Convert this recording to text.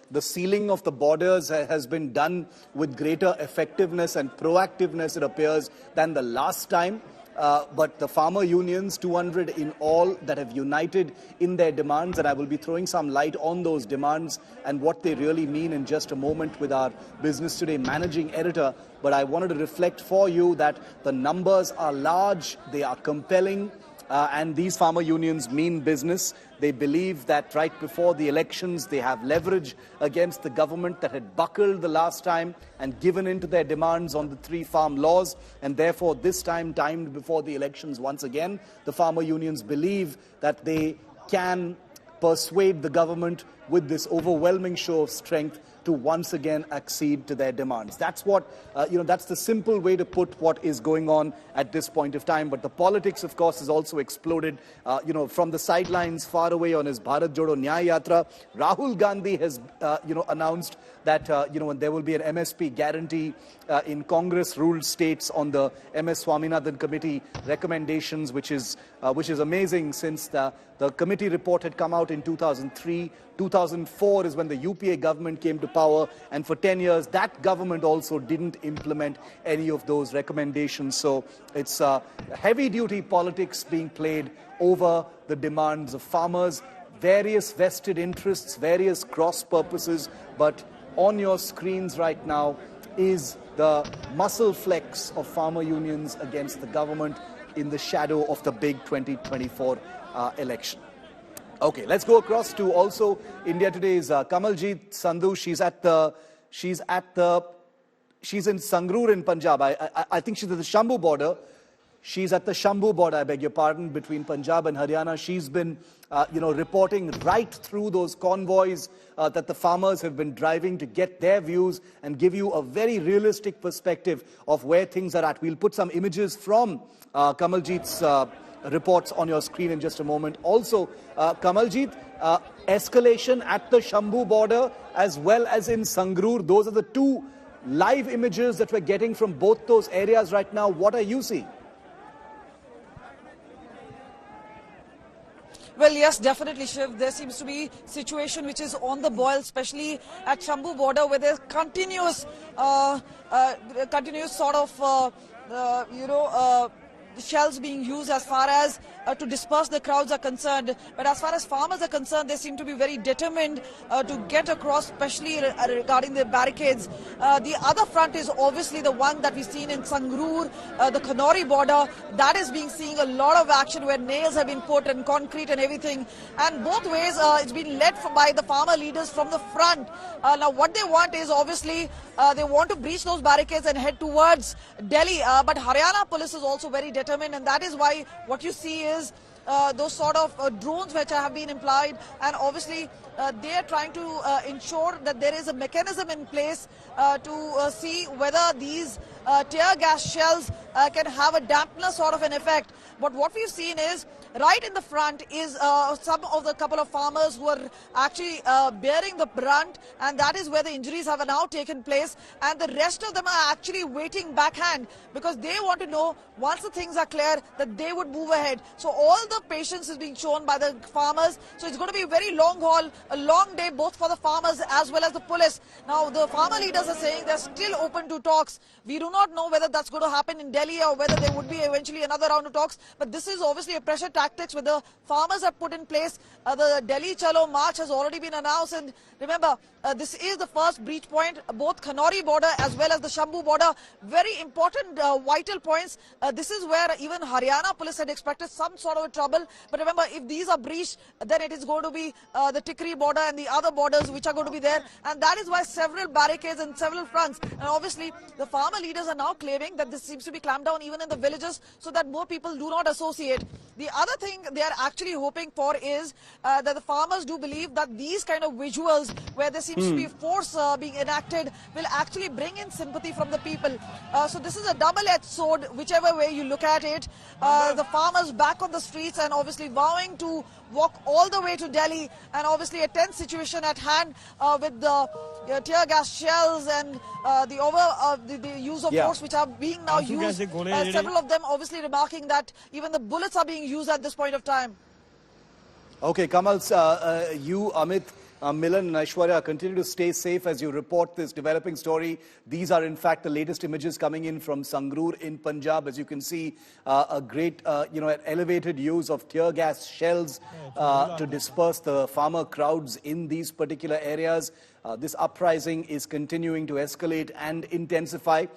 The sealing of the borders has been done with greater effectiveness and proactiveness, it appears, than the last time. But the farmer unions, 200 in all, that have united in their demands, and I will be throwing some light on those demands and what they really mean in just a moment with our Business Today managing editor. But I wanted to reflect for you that the numbers are large, they are compelling, and these farmer unions mean business. They believe that right before the elections, they have leverage against the government that had buckled the last time and given in to their demands on the 3 farm laws. And therefore, this time, timed before the elections once again, the farmer unions believe that they can persuade the government with this overwhelming show of strength to once again accede to their demands. That's what, that's the simple way to put what is going on at this point of time. But the politics, of course, has also exploded. From the sidelines far away on his Bharat Jodo Nyaya Yatra, Rahul Gandhi has, announced that, there will be an MSP guarantee in Congress-ruled states on the MS Swaminathan committee recommendations, which is amazing since the committee report had come out in 2003. 2004 is when the UPA government came to power, and for 10 years that government also didn't implement any of those recommendations. So it's heavy-duty politics being played over the demands of farmers, various vested interests, various cross-purposes, but on your screens right now is the muscle flex of farmer unions against the government in the shadow of the big 2024 election. Okay, let's go across to also India Today's Kamaljeet Sandhu. She's in Sangroor in Punjab. I think she's at the Shambhu border. She's at the Shambhu border, I beg your pardon, between Punjab and Haryana. She's been, reporting right through those convoys that the farmers have been driving to get their views and give you a very realistic perspective of where things are at. We'll put some images from Kamaljeet's reports on your screen in just a moment. Also, Kamaljeet, escalation at the Shambhu border as well as in Sangroor. Those are the 2 live images that we're getting from both those areas right now. What are you seeing? Well, yes, definitely, Shiv. There seems to be a situation which is on the boil, especially at Shambhu border, where there's continuous sort of, shells being used as far as to disperse the crowds are concerned. But as far as farmers are concerned, they seem to be very determined to get across, especially regarding the barricades. The other front is obviously the one that we've seen in Sangroor, the Kanori border. That is seeing a lot of action where nails have been put and concrete and everything. And both ways, it's been led by the farmer leaders from the front. Now, what they want is obviously they want to breach those barricades and head towards Delhi. But Haryana police is also very determined, and that is why what you see is those sort of drones which have been employed, and obviously they are trying to ensure that there is a mechanism in place to see whether these tear gas shells can have a dampener sort of an effect. But what we've seen is right in the front is some of the couple of farmers who are actually bearing the brunt, and that is where the injuries have now taken place, and the rest of them are actually waiting backhand because they want to know once the things are clear that they would move ahead. So all the patience is being shown by the farmers. So it's going to be a very long haul, a long day both for the farmers as well as the police. Now the farmer leaders are saying they're still open to talks. We do not know whether that's going to happen in Delhi or whether there would be eventually another round of talks. But this is obviously a pressure tactics where the farmers have put in place. The Delhi Chalo march has already been announced, and remember, this is the first breach point, both Kanori border as well as the Shambhu border. Very important vital points. This is where even Haryana police had expected some sort of a trouble. But remember, if these are breached, then it is going to be the Tikri border and the other borders which are going to be there. And that is why several barricades and several fronts. And obviously, the farmer leaders are now claiming that this seems to be clamped down even in the villages so that more people do not associate. The other thing they are actually hoping for is that the farmers do believe that these kind of visuals where there seems to be force being enacted will actually bring in sympathy from the people. So this is a double-edged sword, whichever way you look at it. The farmers back on the streets and obviously vowing to walk all the way to Delhi, and obviously a tense situation at hand with the tear gas shells and the use of force which are being now used. Several of them obviously remarking that even the bullets are being used at this point of time. Okay, Kamal, you, Amit, Milan and Aishwarya, continue to stay safe as you report this developing story. These are, in fact, the latest images coming in from Sangroor in Punjab. As you can see, a great, elevated use of tear gas shells to disperse the farmer crowds in these particular areas. This uprising is continuing to escalate and intensify.